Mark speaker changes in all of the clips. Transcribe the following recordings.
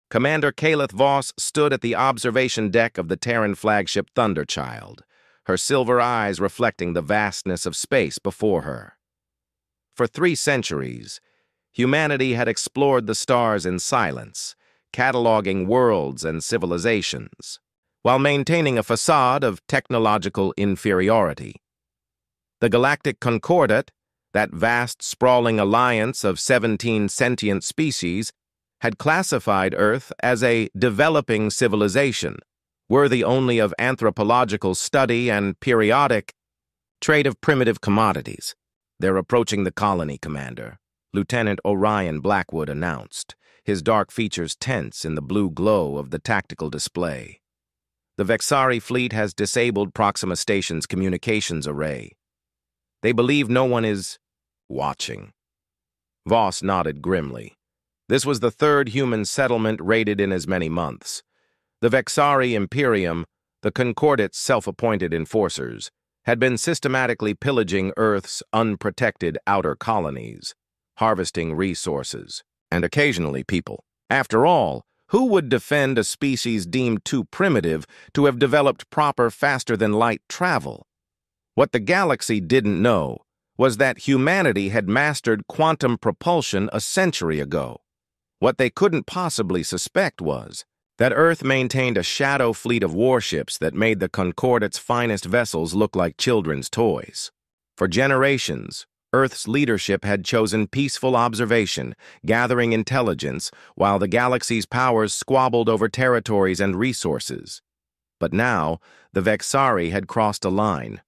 Speaker 1: Commander Caleth Voss stood at the observation deck of the Terran flagship Thunderchild, her silver eyes reflecting the vastness of space before her. For 3 centuries, humanity had explored the stars in silence, cataloging worlds and civilizations, while maintaining a facade of technological inferiority. The Galactic Concordat, that vast sprawling alliance of 17 sentient species, had classified Earth as a developing civilization, worthy only of anthropological study and periodic trade of primitive commodities. "They're approaching the colony, Commander," Lieutenant Orion Blackwood announced, his dark features tense in the blue glow of the tactical display. "The Vexari fleet has disabled Proxima Station's communications array. They believe no one is watching." Voss nodded grimly. This was the 3rd human settlement raided in as many months. The Vexari Imperium, the Concordat's self-appointed enforcers, had been systematically pillaging Earth's unprotected outer colonies, harvesting resources, and occasionally people. After all, who would defend a species deemed too primitive to have developed proper faster-than-light travel? What the galaxy didn't know was that humanity had mastered quantum propulsion a century ago. What they couldn't possibly suspect was that Earth maintained a shadow fleet of warships that made the Concordat's finest vessels look like children's toys. For generations, Earth's leadership had chosen peaceful observation, gathering intelligence, while the galaxy's powers squabbled over territories and resources. But now, the Vexari had crossed a line.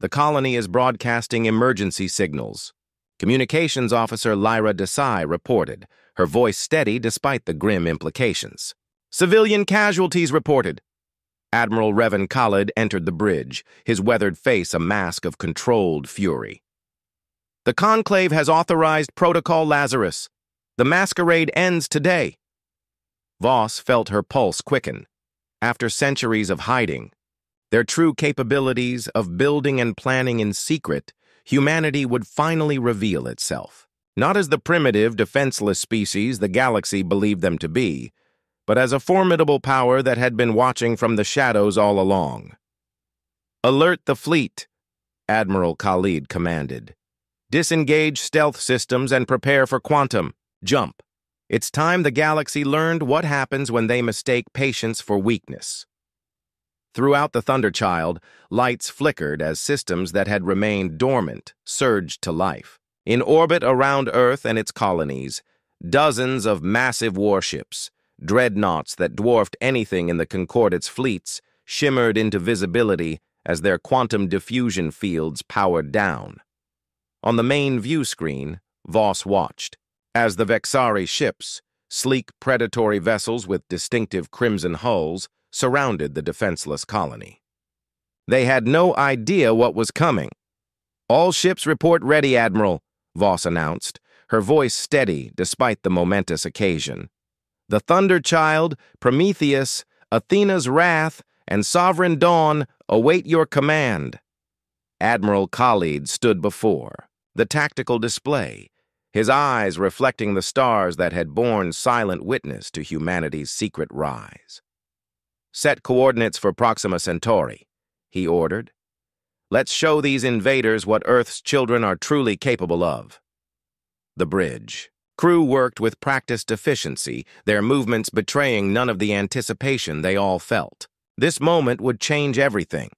Speaker 1: "The colony is broadcasting emergency signals," Communications Officer Lyra Desai reported, her voice steady despite the grim implications. "Civilian casualties reported." Admiral Revan Khalid entered the bridge, his weathered face a mask of controlled fury. "The Conclave has authorized Protocol Lazarus. The masquerade ends today." Voss felt her pulse quicken. After centuries of hiding, their true capabilities of building and planning in secret, humanity would finally reveal itself. Not as the primitive, defenseless species the galaxy believed them to be, but as a formidable power that had been watching from the shadows all along. "Alert the fleet," Admiral Khalid commanded. "Disengage stealth systems and prepare for quantum. Jump. It's time the galaxy learned what happens when they mistake patience for weakness." Throughout the Thunderchild, lights flickered as systems that had remained dormant surged to life. In orbit around Earth and its colonies, dozens of massive warships, Dreadnoughts that dwarfed anything in the Concordat's fleets, shimmered into visibility as their quantum diffusion fields powered down. On the main view screen, Voss watched, as the Vexari ships, sleek predatory vessels with distinctive crimson hulls, surrounded the defenseless colony. They had no idea what was coming. "All ships report ready, Admiral," Voss announced, her voice steady despite the momentous occasion. "The Thunderchild, Prometheus, Athena's Wrath, and Sovereign Dawn await your command." Admiral Khalid stood before the tactical display, his eyes reflecting the stars that had borne silent witness to humanity's secret rise. "Set coordinates for Proxima Centauri," he ordered. "Let's show these invaders what Earth's children are truly capable of." The bridge. Crew worked with practiced efficiency, their movements betraying none of the anticipation they all felt. This moment would change everything.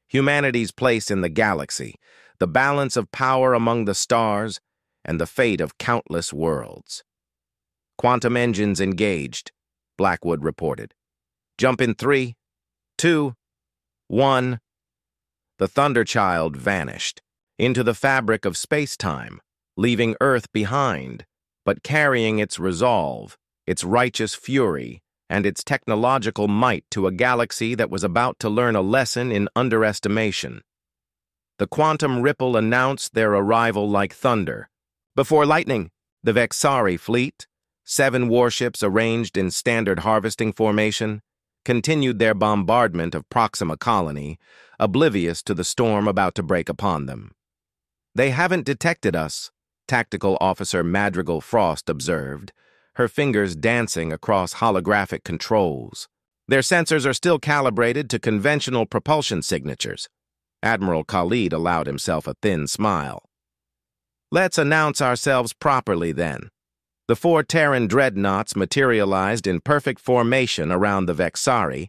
Speaker 1: Humanity's place in the galaxy, the balance of power among the stars, and the fate of countless worlds. "Quantum engines engaged," Blackwood reported. "Jump in 3, 2, 1. The Thunderchild vanished into the fabric of space-time, leaving Earth behind, but carrying its resolve, its righteous fury, and its technological might to a galaxy that was about to learn a lesson in underestimation. The quantum ripple announced their arrival like thunder. Before lightning, the Vexari fleet, 7 warships arranged in standard harvesting formation, continued their bombardment of Proxima Colony, oblivious to the storm about to break upon them. "They haven't detected us," Tactical Officer Madrigal Frost observed, her fingers dancing across holographic controls. Their sensors are still calibrated to conventional propulsion signatures. Admiral Khalid allowed himself a thin smile. Let's announce ourselves properly, then. The 4 Terran Dreadnoughts materialized in perfect formation around the Vexari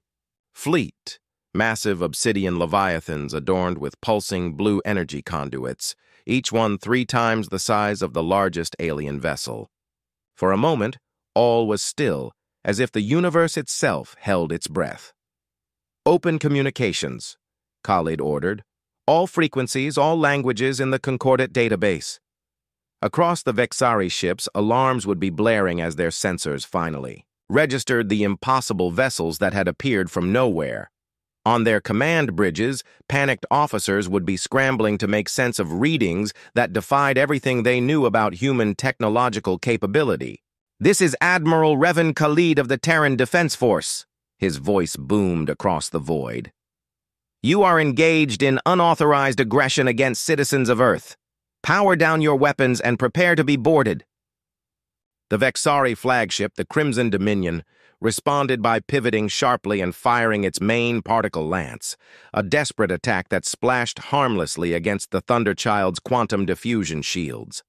Speaker 1: fleet, massive obsidian leviathans adorned with pulsing blue energy conduits, each one 3 times the size of the largest alien vessel. For a moment, all was still, as if the universe itself held its breath. Open communications, Khalid ordered. All frequencies, all languages in the Concordate database. Across the Vexari ships, alarms would be blaring as their sensors finally registered the impossible vessels that had appeared from nowhere. On their command bridges, panicked officers would be scrambling to make sense of readings that defied everything they knew about human technological capability. "This is Admiral Revan Khalid of the Terran Defense Force," his voice boomed across the void. "You are engaged in unauthorized aggression against citizens of Earth. Power down your weapons and prepare to be boarded." The Vexari flagship, the Crimson Dominion, responded by pivoting sharply and firing its main particle lance, a desperate attack that splashed harmlessly against the Thunderchild's quantum diffusion shields.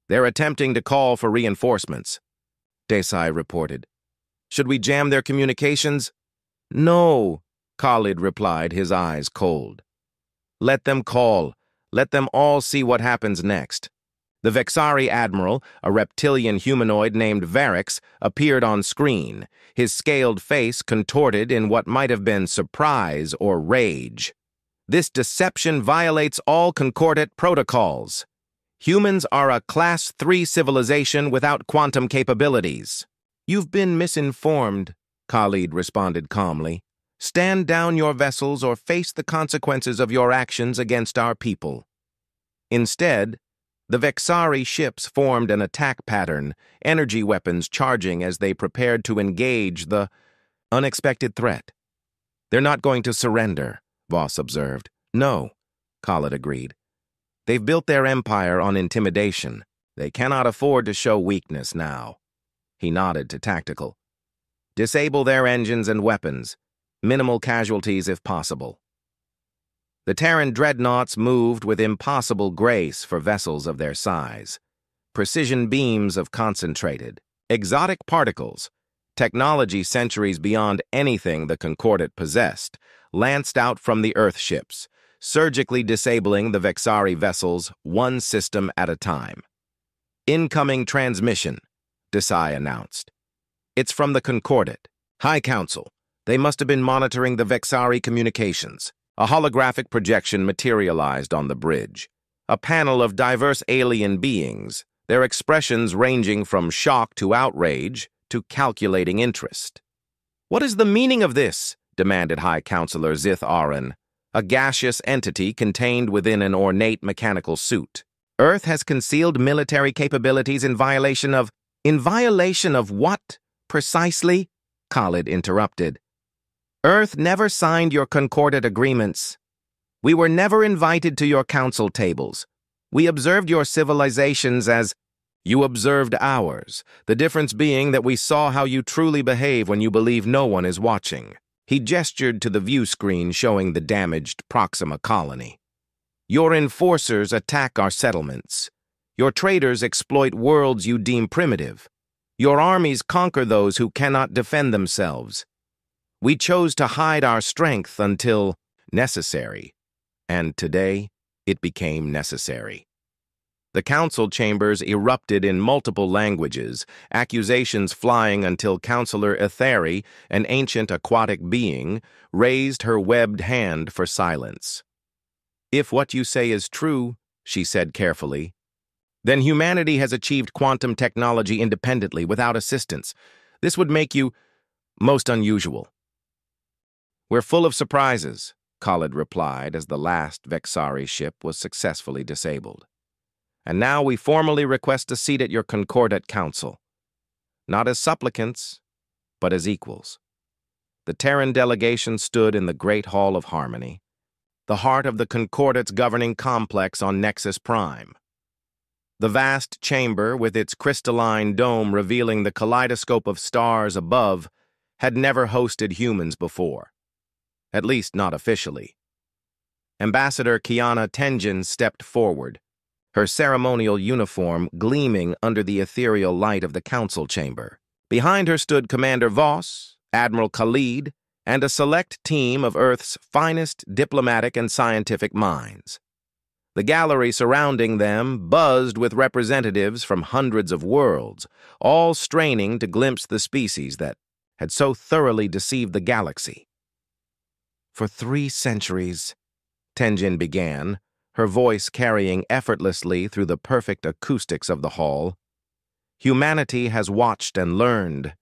Speaker 1: "They're attempting to call for reinforcements," Desai reported. "Should we jam their communications?" "No," Khalid replied, his eyes cold. "Let them call. Let them all see what happens next." The Vexari admiral, a reptilian humanoid named Varix, appeared on screen, his scaled face contorted in what might have been surprise or rage. "This deception violates all Concordate protocols. Humans are a Class 3 civilization without quantum capabilities." "You've been misinformed," Khalid responded calmly. "Stand down your vessels or face the consequences of your actions against our people." Instead, the Vexari ships formed an attack pattern, energy weapons charging as they prepared to engage the unexpected threat. "They're not going to surrender," Voss observed. "No," Khalid agreed. "They've built their empire on intimidation. They cannot afford to show weakness now." He nodded to Tactical. "Disable their engines and weapons. Minimal casualties if possible." The Terran Dreadnoughts moved with impossible grace for vessels of their size. Precision beams of concentrated, exotic particles, technology centuries beyond anything the Concordate possessed, lanced out from the Earth ships, surgically disabling the Vexari vessels one system at a time. "Incoming transmission," Desai announced. "It's from the Concordate. High Council. They must have been monitoring the Vexari communications." A holographic projection materialized on the bridge. A panel of diverse alien beings, their expressions ranging from shock to outrage to calculating interest. "What is the meaning of this?" demanded High Counselor Zith Aran, a gaseous entity contained within an ornate mechanical suit. "Earth has concealed military capabilities in violation of..." "In violation of what, precisely?" Khalid interrupted. "Earth never signed your Concordate agreements. We were never invited to your council tables. We observed your civilizations as..." "You observed ours, the difference being that we saw how you truly behave when you believe no one is watching." He gestured to the view screen showing the damaged Proxima colony. "Your enforcers attack our settlements. Your traders exploit worlds you deem primitive. Your armies conquer those who cannot defend themselves. We chose to hide our strength until necessary, and today it became necessary." The council chambers erupted in multiple languages, accusations flying until Counselor Etheri, an ancient aquatic being, raised her webbed hand for silence. "If what you say is true," she said carefully, "then humanity has achieved quantum technology independently without assistance. This would make you most unusual." "We're full of surprises," Khalid replied as the last Vexari ship was successfully disabled. "And now we formally request a seat at your Concordate Council. Not as supplicants, but as equals." The Terran delegation stood in the Great Hall of Harmony, the heart of the Concordate's governing complex on Nexus Prime. The vast chamber, with its crystalline dome revealing the kaleidoscope of stars above, had never hosted humans before. At least not officially. Ambassador Kiana Tenjin stepped forward, her ceremonial uniform gleaming under the ethereal light of the council chamber. Behind her stood Commander Voss, Admiral Khalid, and a select team of Earth's finest diplomatic and scientific minds. The gallery surrounding them buzzed with representatives from hundreds of worlds, all straining to glimpse the species that had so thoroughly deceived the galaxy. For 3 centuries, Tenjin began, her voice carrying effortlessly through the perfect acoustics of the hall, humanity has watched and learned.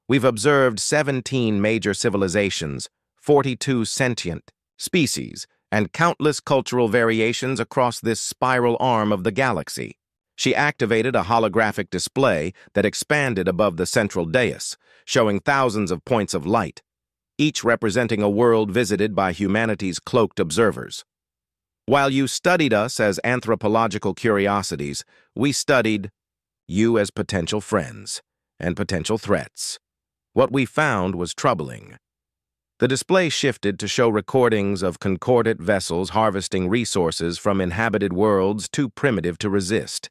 Speaker 1: We've observed 17 major civilizations, 42 sentient species, and countless cultural variations across this spiral arm of the galaxy. She activated a holographic display that expanded above the central dais, showing thousands of points of light, each representing a world visited by humanity's cloaked observers. While you studied us as anthropological curiosities, we studied you as potential friends and potential threats. What we found was troubling. The display shifted to show recordings of concordate vessels harvesting resources from inhabited worlds too primitive to resist,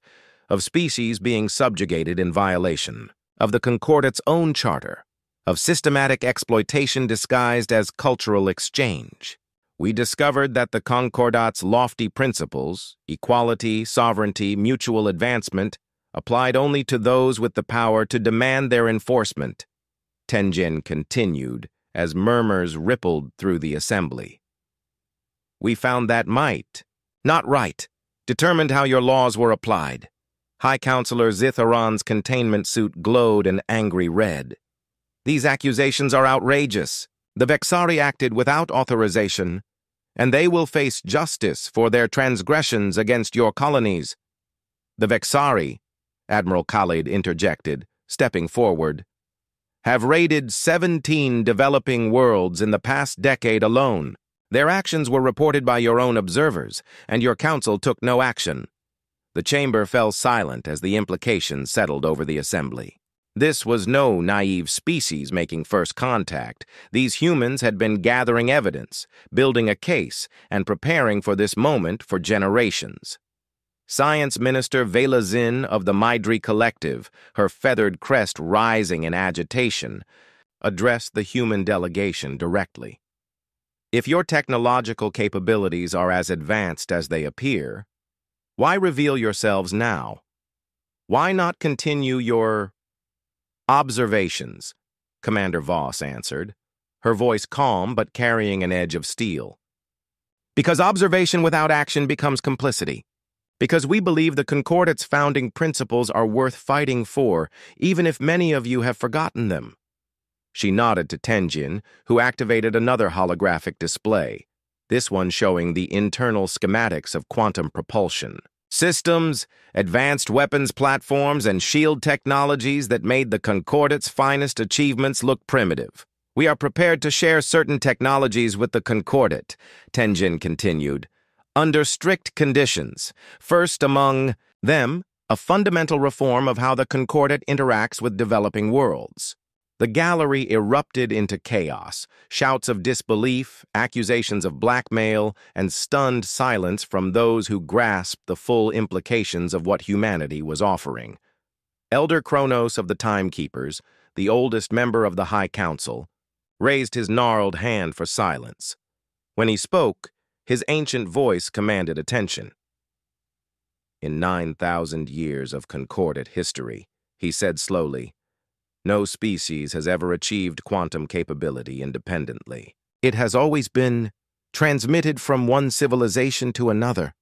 Speaker 1: of species being subjugated in violation, of the concordate's own charter, of systematic exploitation disguised as cultural exchange. We discovered that the concordate's lofty principles, equality, sovereignty, mutual advancement, applied only to those with the power to demand their enforcement. Tenjin continued, as murmurs rippled through the assembly. We found that might, not right, determined how your laws were applied. High Counselor Zitharon's containment suit glowed an angry red. These accusations are outrageous. The Vexari acted without authorization, and they will face justice for their transgressions against your colonies. The Vexari, Admiral Khalid interjected, stepping forward, have raided 17 developing worlds in the past decade alone. Their actions were reported by your own observers, and your council took no action. The chamber fell silent as the implications settled over the assembly. This was no naive species making first contact. These humans had been gathering evidence, building a case, and preparing for this moment for generations. Science Minister Vela Zin of the Maidri Collective, her feathered crest rising in agitation, addressed the human delegation directly. If your technological capabilities are as advanced as they appear, why reveal yourselves now? Why not continue your observations? Commander Voss answered, her voice calm but carrying an edge of steel. Because observation without action becomes complicity. Because we believe the Concordate's founding principles are worth fighting for, even if many of you have forgotten them. She nodded to Tenjin, who activated another holographic display, this one showing the internal schematics of quantum propulsion. Systems, advanced weapons platforms, and shield technologies that made the Concordate's finest achievements look primitive. We are prepared to share certain technologies with the Concordate, Tenjin continued, under strict conditions. First among them, a fundamental reform of how the Concordate interacts with developing worlds. The gallery erupted into chaos, shouts of disbelief, accusations of blackmail, and stunned silence from those who grasped the full implications of what humanity was offering. Elder Kronos of the Timekeepers, the oldest member of the High Council, raised his gnarled hand for silence. When he spoke, his ancient voice commanded attention. In 9,000 years of Concordate history, he said slowly, no species has ever achieved quantum capability independently. It has always been transmitted from one civilization to another.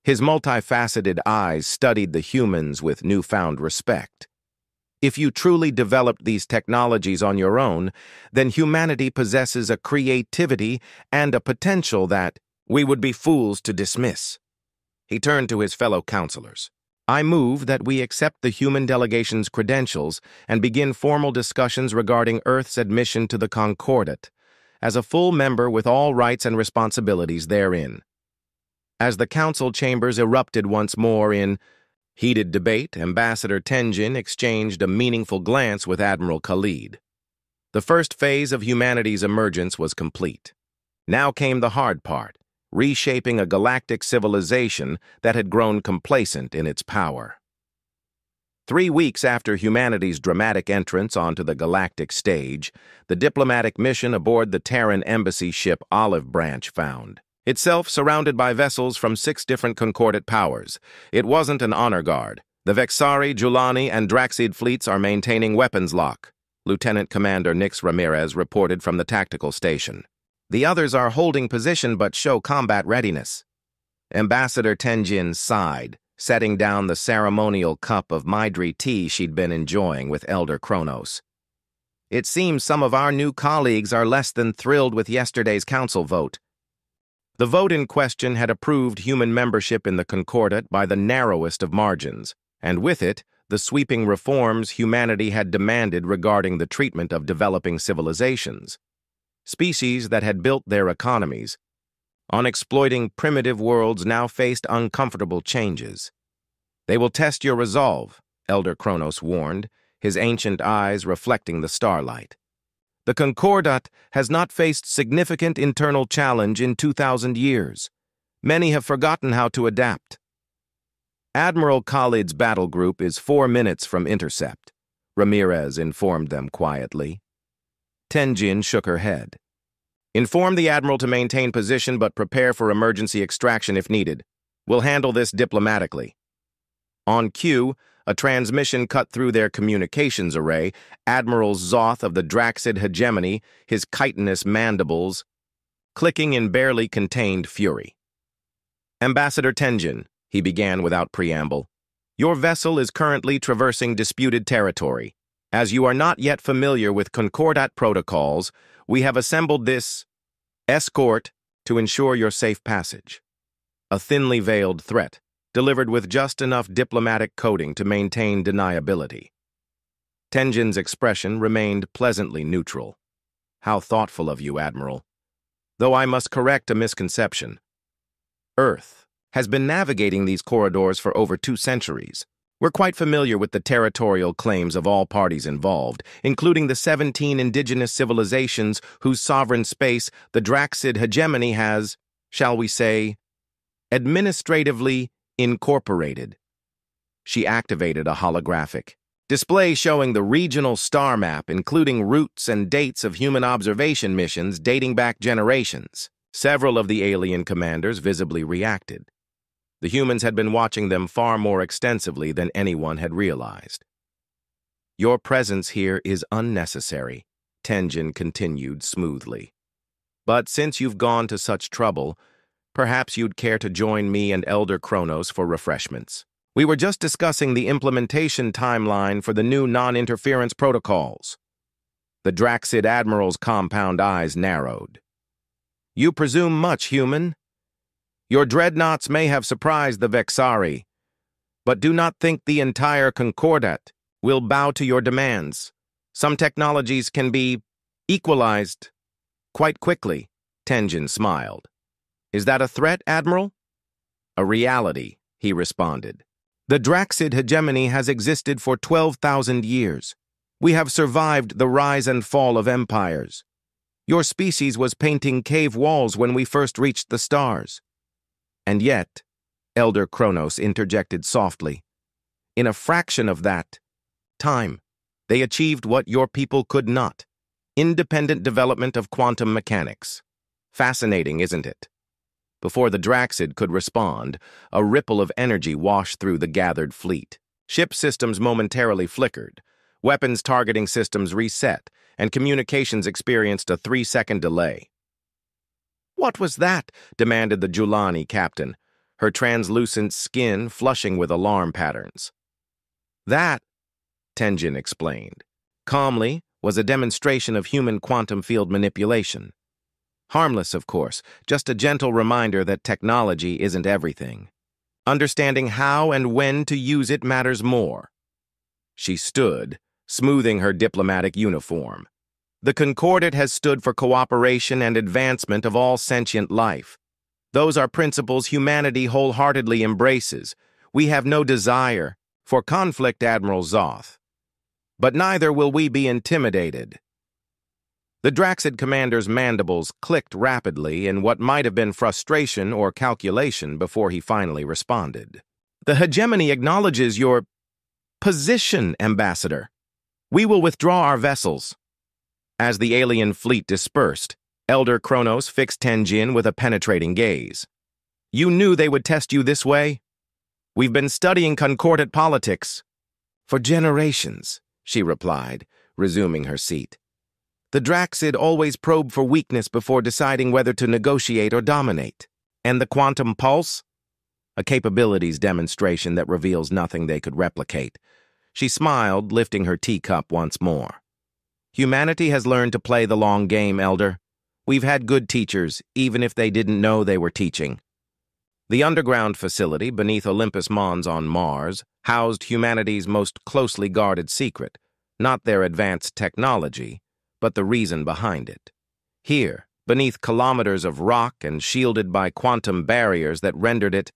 Speaker 1: His multifaceted eyes studied the humans with newfound respect. If you truly developed these technologies on your own, then humanity possesses a creativity and a potential that we would be fools to dismiss. He turned to his fellow counselors. I move that we accept the human delegation's credentials and begin formal discussions regarding Earth's admission to the Concordate, as a full member with all rights and responsibilities therein. As the council chambers erupted once more in Heated debate, Ambassador Tenjin exchanged a meaningful glance with Admiral Khalid. The first phase of humanity's emergence was complete. Now came the hard part, reshaping a galactic civilization that had grown complacent in its power. 3 weeks after humanity's dramatic entrance onto the galactic stage, the diplomatic mission aboard the Terran embassy ship Olive Branch found itself surrounded by vessels from 6 different concordate powers. It wasn't an honor guard. The Vexari, Julani, and Draxid fleets are maintaining weapons lock, Lieutenant Commander Nix Ramirez reported from the tactical station. The others are holding position but show combat readiness. Ambassador Tenjin sighed, setting down the ceremonial cup of Midri tea she'd been enjoying with Elder Kronos. It seems some of our new colleagues are less than thrilled with yesterday's council vote. The vote in question had approved human membership in the Concordat by the narrowest of margins, and with it, the sweeping reforms humanity had demanded regarding the treatment of developing civilizations. Species that had built their economies on exploiting primitive worlds now faced uncomfortable changes. They will test your resolve, Elder Kronos warned, his ancient eyes reflecting the starlight. The Concordat has not faced significant internal challenge in 2,000 years. Many have forgotten how to adapt. Admiral Khalid's battle group is 4 minutes from intercept, Ramirez informed them quietly. Tenjin shook her head. Inform the Admiral to maintain position but prepare for emergency extraction if needed. We'll handle this diplomatically. On cue, a transmission cut through their communications array, Admiral Zoth of the Draxid hegemony, his chitinous mandibles, clicking in barely contained fury. Ambassador Tenjin, he began without preamble, your vessel is currently traversing disputed territory. As you are not yet familiar with Concordat protocols, we have assembled this escort to ensure your safe passage. A thinly veiled threat, delivered with just enough diplomatic coding to maintain deniability. Tenjin's expression remained pleasantly neutral. How thoughtful of you, Admiral. Though I must correct a misconception. Earth has been navigating these corridors for over 2 centuries. We're quite familiar with the territorial claims of all parties involved, including the 17 indigenous civilizations whose sovereign space the Draxid hegemony has, shall we say, administratively incorporated. She activated a holographic display showing the regional star map, including routes and dates of human observation missions dating back generations. Several of the alien commanders visibly reacted. The humans had been watching them far more extensively than anyone had realized. Your presence here is unnecessary, Tenjin continued smoothly. But since you've gone to such trouble, perhaps you'd care to join me and Elder Kronos for refreshments. We were just discussing the implementation timeline for the new non-interference protocols. The Draxid Admiral's compound eyes narrowed. You presume much, human? Your Dreadnoughts may have surprised the Vexari, but do not think the entire Concordat will bow to your demands. Some technologies can be equalized quite quickly, Tenjin smiled. Is that a threat, Admiral? A reality, he responded. The Draxid hegemony has existed for 12,000 years. We have survived the rise and fall of empires. Your species was painting cave walls when we first reached the stars. And yet, Elder Kronos interjected softly, in a fraction of that time, they achieved what your people could not, independent development of quantum mechanics. Fascinating, isn't it? Before the Draxid could respond, a ripple of energy washed through the gathered fleet. Ship systems momentarily flickered, weapons targeting systems reset, and communications experienced a 3-second delay. What was that? Demanded the Julani captain, her translucent skin flushing with alarm patterns. That, Tenjin explained, calmly, was a demonstration of human quantum field manipulation. Harmless, of course, just a gentle reminder that technology isn't everything. Understanding how and when to use it matters more. She stood, smoothing her diplomatic uniform. The Concordat has stood for cooperation and advancement of all sentient life. Those are principles humanity wholeheartedly embraces. We have no desire For conflict, Admiral Zoth. But neither will we be intimidated. The Draxid commander's mandibles clicked rapidly in what might have been frustration or calculation before he finally responded. The hegemony acknowledges your position, Ambassador. We will withdraw our vessels. As the alien fleet dispersed, Elder Kronos fixed Tenjin with a penetrating gaze. You knew they would test you this way? We've been studying concordant politics. For generations, she replied, resuming her seat. The Draxid always probe for weakness before deciding whether to negotiate or dominate. And the quantum pulse? A capabilities demonstration that reveals nothing they could replicate. She smiled, lifting her teacup once more. Humanity has learned to play the long game, Elder. We've had good teachers, even if they didn't know they were teaching. The underground facility beneath Olympus Mons on Mars housed humanity's most closely guarded secret, not their advanced technology, but the reason behind it. Here, beneath kilometers of rock and shielded by quantum barriers that rendered it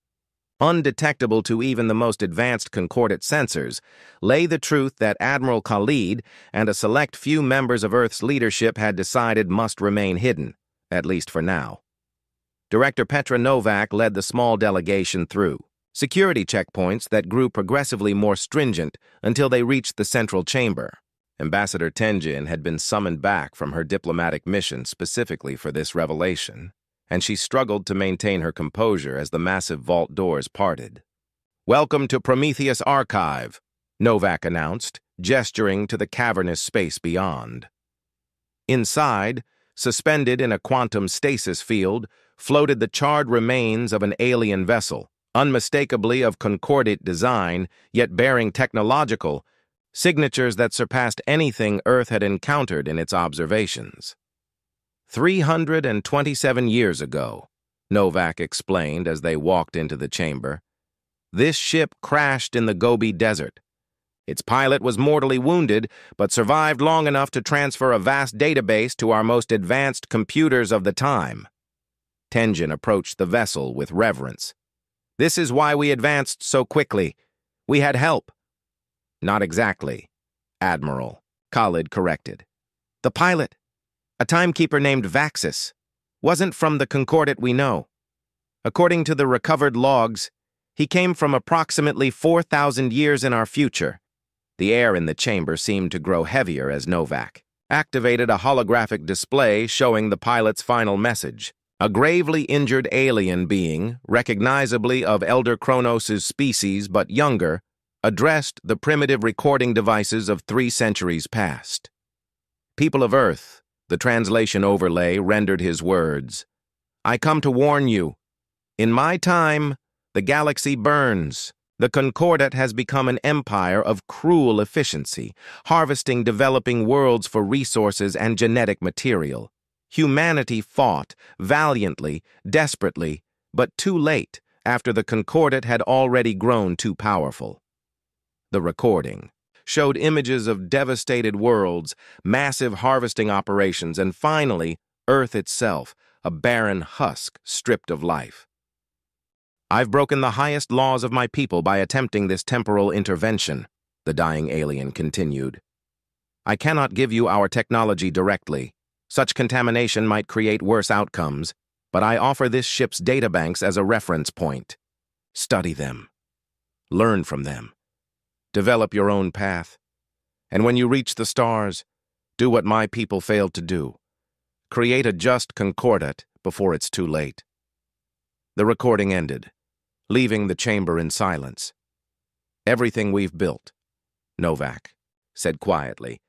Speaker 1: undetectable to even the most advanced concordant sensors, lay the truth that Admiral Khalid and a select few members of Earth's leadership had decided must remain hidden, at least for now. Director Petra Novak led the small delegation through security checkpoints that grew progressively more stringent until they reached the central chamber. Ambassador Tenjin had been summoned back from her diplomatic mission specifically for this revelation, and she struggled to maintain her composure as the massive vault doors parted. Welcome to Prometheus Archive, Novak announced, gesturing to the cavernous space beyond. Inside, suspended in a quantum stasis field, floated the charred remains of an alien vessel, unmistakably of concordant design, yet bearing technological signatures that surpassed anything Earth had encountered in its observations. 327 years ago, Novak explained as they walked into the chamber, this ship crashed in the Gobi Desert. Its pilot was mortally wounded, but survived long enough to transfer a vast database to our most advanced computers of the time. Tenjin approached the vessel with reverence. This is why we advanced so quickly. We had help. Not exactly, Admiral, Khalid corrected. The pilot, a timekeeper named Vaxis, wasn't from the concordant we know. According to the recovered logs, he came from approximately 4,000 years in our future. The air in the chamber seemed to grow heavier as Novak activated a holographic display showing the pilot's final message. A gravely injured alien being, recognizably of Elder Kronos' species but younger, addressed the primitive recording devices of 3 centuries past. People of Earth, the translation overlay rendered his words. I come to warn you. In my time, the galaxy burns. The Concordat has become an empire of cruel efficiency, harvesting developing worlds for resources and genetic material. Humanity fought, valiantly, desperately, but too late after the Concordat had already grown too powerful. The recording showed images of devastated worlds, massive harvesting operations, and finally, Earth itself, a barren husk stripped of life. I've broken the highest laws of my people by attempting this temporal intervention, the dying alien continued. I cannot give you our technology directly. Such contamination might create worse outcomes, but I offer this ship's databanks as a reference point. Study them. Learn from them. Develop your own path. And when you reach the stars, do what my people failed to do. Create a just concordat before it's too late. The recording ended, leaving the chamber in silence. Everything we've built, Novak said quietly.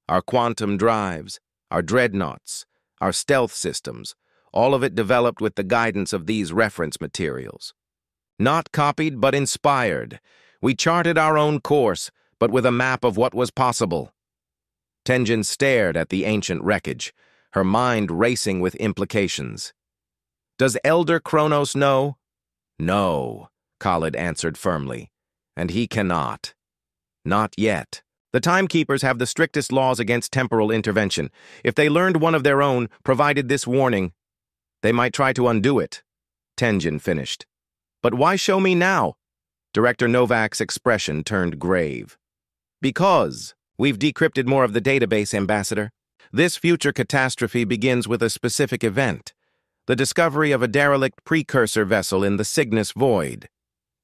Speaker 1: Our quantum drives, our dreadnoughts, our stealth systems, all of it developed with the guidance of these reference materials. Not copied, but inspired. We charted our own course, but with a map of what was possible. Tenjin stared at the ancient wreckage, her mind racing with implications. Does Elder Kronos know? No, Khalid answered firmly, and he cannot. Not yet. The timekeepers have the strictest laws against temporal intervention. If they learned one of their own, provided this warning, they might try to undo it. Tenjin finished. But why show me now? Director Novak's expression turned grave. Because we've decrypted more of the database, Ambassador. This future catastrophe begins with a specific event, the discovery of a derelict precursor vessel in the Cygnus Void.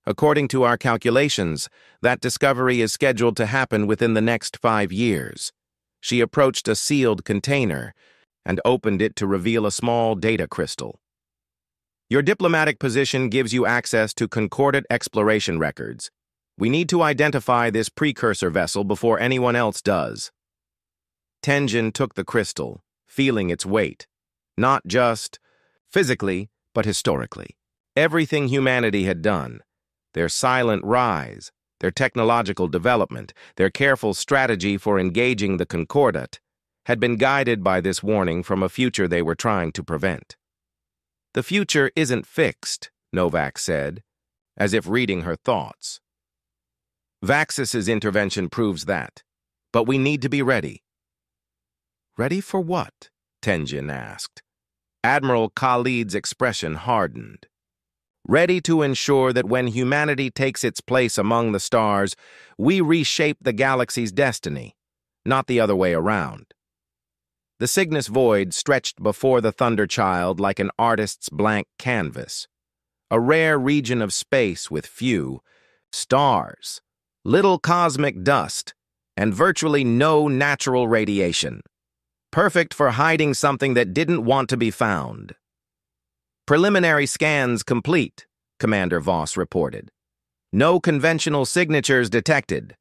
Speaker 1: According to our calculations, that discovery is scheduled to happen within the next 5 years. She approached a sealed container and opened it to reveal a small data crystal. Your diplomatic position gives you access to concordant exploration records. We need to identify this precursor vessel before anyone else does. Tenjin took the crystal, feeling its weight, not just physically, but historically. Everything humanity had done, their silent rise, their technological development, their careful strategy for engaging the Concordat, had been guided by this warning from a future they were trying to prevent. The future isn't fixed, Novak said, as if reading her thoughts. Vaxis's intervention proves that, but we need to be ready. Ready for what? Tenjin asked. Admiral Khalid's expression hardened. Ready to ensure that when humanity takes its place among the stars, we reshape the galaxy's destiny, not the other way around. The Cygnus Void stretched before the Thunderchild like an artist's blank canvas, a rare region of space with few stars, little cosmic dust, and virtually no natural radiation. Perfect for hiding something that didn't want to be found. Preliminary scans complete, Commander Voss reported. No conventional signatures detected.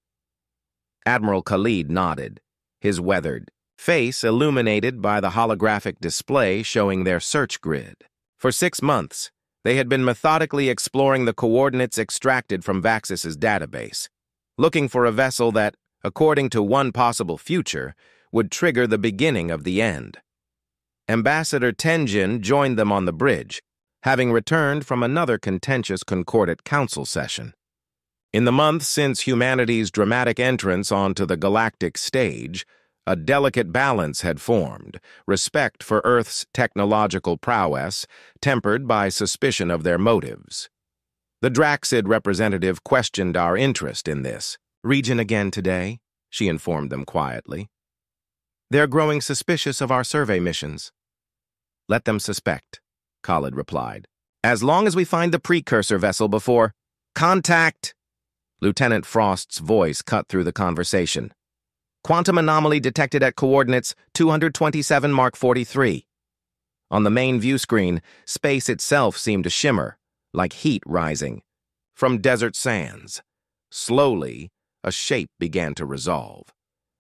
Speaker 1: Admiral Khalid nodded, his weathered face illuminated by the holographic display showing their search grid. For 6 months, they had been methodically exploring the coordinates extracted from Vaxis's database, looking for a vessel that, according to one possible future, would trigger the beginning of the end. Ambassador Tenjin joined them on the bridge, having returned from another contentious Concordat Council session. In the months since humanity's dramatic entrance onto the galactic stage, a delicate balance had formed, respect for Earth's technological prowess, tempered by suspicion of their motives. The Draxid representative questioned our interest in this region again today, she informed them quietly. They're growing suspicious of our survey missions. Let them suspect, Khalid replied. As long as we find the precursor vessel before contact, Lieutenant Frost's voice cut through the conversation. Quantum anomaly detected at coordinates 227 Mark 43. On the main view screen, space itself seemed to shimmer, like heat rising. From desert sands. Slowly, a shape began to resolve.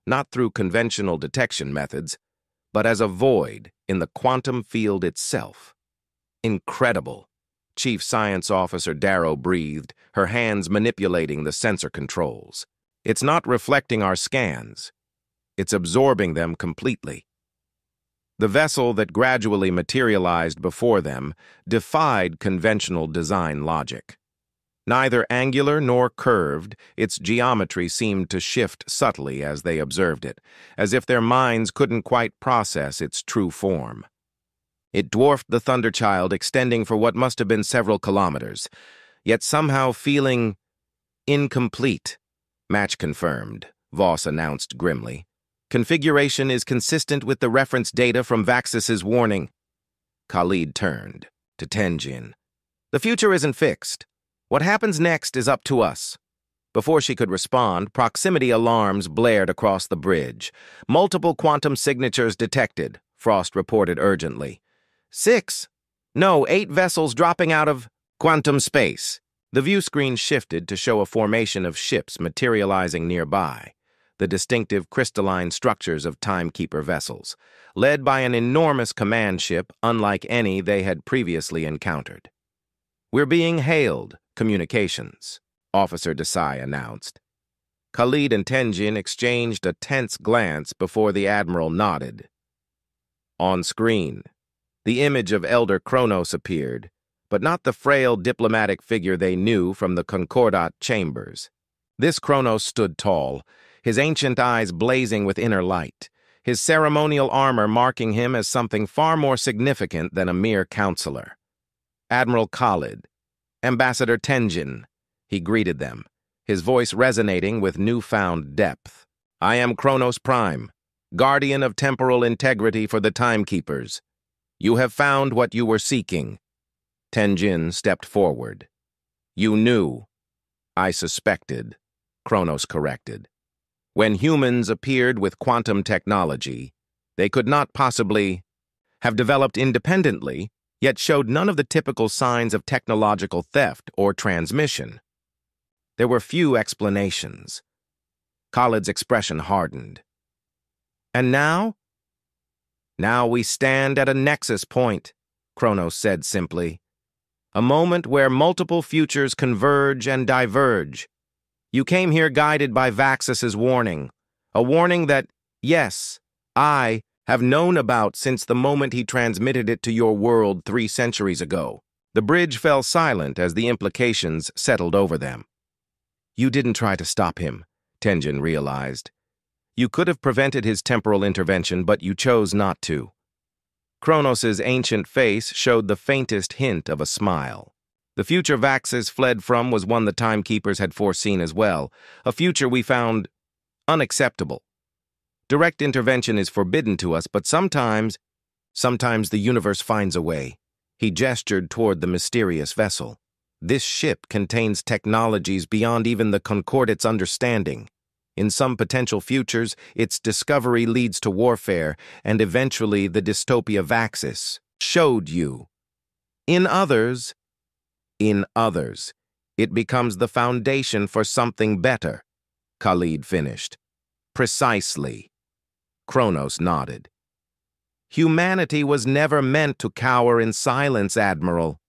Speaker 1: Not through conventional detection methods, but as a void in the quantum field itself. Incredible, Chief Science Officer Darrow breathed, her hands manipulating the sensor controls. It's not reflecting our scans. It's absorbing them completely. The vessel that gradually materialized before them defied conventional design logic. Neither angular nor curved, its geometry seemed to shift subtly as they observed it, as if their minds couldn't quite process its true form. It dwarfed the Thunderchild, extending for what must have been several kilometers, yet somehow feeling incomplete. Match confirmed, Voss announced grimly. Configuration is consistent with the reference data from Vaxis's warning. Khalid turned to Tenjin. The future isn't fixed. What happens next is up to us. Before she could respond, proximity alarms blared across the bridge. Multiple quantum signatures detected, Frost reported urgently. 6. No, 8 vessels dropping out of quantum space. The view screen shifted to show a formation of ships materializing nearby, the distinctive crystalline structures of timekeeper vessels, led by an enormous command ship unlike any they had previously encountered. We're being hailed, communications, Officer Desai announced. Khalid and Tenjin exchanged a tense glance before the Admiral nodded. On screen, the image of Elder Kronos appeared, but not the frail diplomatic figure they knew from the Concordat chambers. This Kronos stood tall, his ancient eyes blazing with inner light, his ceremonial armor marking him as something far more significant than a mere counselor. Admiral Khalid, Ambassador Tenjin, He greeted them, his voice resonating with newfound depth. "I am Kronos Prime, guardian of temporal integrity for the Timekeepers. You have found what you were seeking." Tenjin stepped forward. "You knew." "I suspected," Kronos corrected. "When humans appeared with quantum technology, they could not possibly have developed independently, yet showed none of the typical signs of technological theft or transmission. There were few explanations." Khalid's expression hardened. "And now?" "Now we stand at a nexus point," Kronos said simply. "A moment where multiple futures converge and diverge. You came here guided by Vaxus's warning, a warning that, yes, I have known about since the moment he transmitted it to your world 3 centuries ago." The bridge fell silent as the implications settled over them. "You didn't try to stop him," Tenjin realized. "You could have prevented his temporal intervention, but you chose not to." Kronos's ancient face showed the faintest hint of a smile. The future Vaxus fled from was one the Timekeepers had foreseen as well, a future we found unacceptable. Direct intervention is forbidden to us, but sometimes the universe finds a way. He gestured toward the mysterious vessel. "This ship contains technologies beyond even the Concordate's understanding. In some potential futures, its discovery leads to warfare, and eventually the dystopia Vaxus showed you. In others, it becomes the foundation for something better," Khalid finished. "Precisely." Kronos nodded. "Humanity was never meant to cower in silence, Admiral.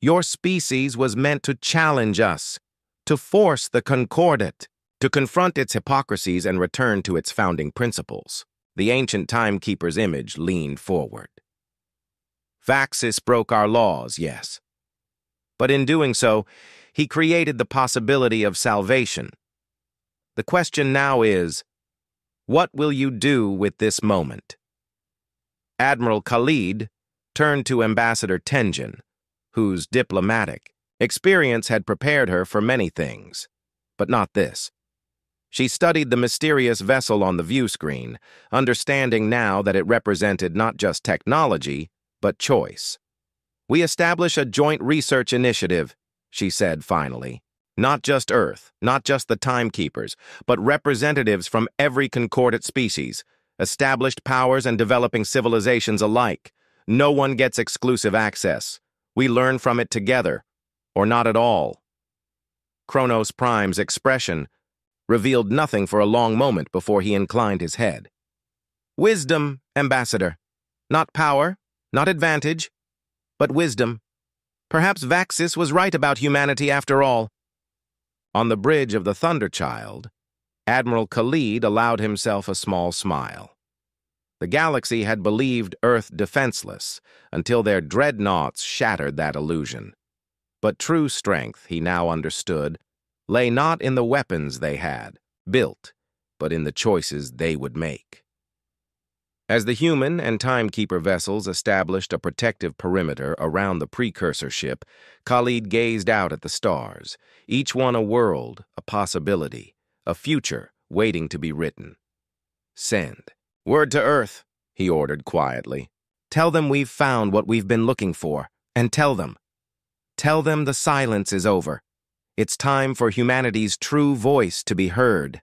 Speaker 1: Your species was meant to challenge us, to force the Concordate, to confront its hypocrisies and return to its founding principles." The ancient Timekeeper's image leaned forward. "Vaxus broke our laws, yes. But in doing so, he created the possibility of salvation. The question now is, what will you do with this moment?" Admiral Khalid turned to Ambassador Tenjin, whose diplomatic experience had prepared her for many things, but not this. She studied the mysterious vessel on the view screen, understanding now that it represented not just technology, but choice. "We establish a joint research initiative," she said finally. "Not just Earth, not just the Timekeepers, but representatives from every concordate species, established powers and developing civilizations alike. No one gets exclusive access. We learn from it together, or not at all." Kronos Prime's expression revealed nothing for a long moment before he inclined his head. "Wisdom, Ambassador. Not power, not advantage, but wisdom. Perhaps Vaxus was right about humanity after all." On the bridge of the Thunderchild, Admiral Khalid allowed himself a small smile. The galaxy had believed Earth defenseless until their Dreadnoughts shattered that illusion. But true strength, he now understood, lay not in the weapons they had built, but in the choices they would make. As the human and Timekeeper vessels established a protective perimeter around the precursor ship, Khalid gazed out at the stars, each one a world, a possibility, a future waiting to be written. "Send word to Earth," he ordered quietly. "Tell them we've found what we've been looking for, and tell them the silence is over. It's time for humanity's true voice to be heard."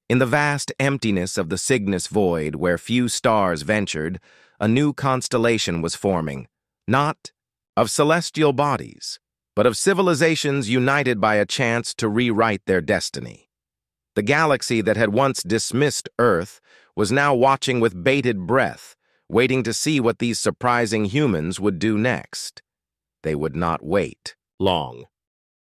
Speaker 1: In the vast emptiness of the Cygnus void where few stars ventured, a new constellation was forming, not of celestial bodies, but of civilizations united by a chance to rewrite their destiny. The galaxy that had once dismissed Earth was now watching with bated breath, waiting to see what these surprising humans would do next. They would not wait long.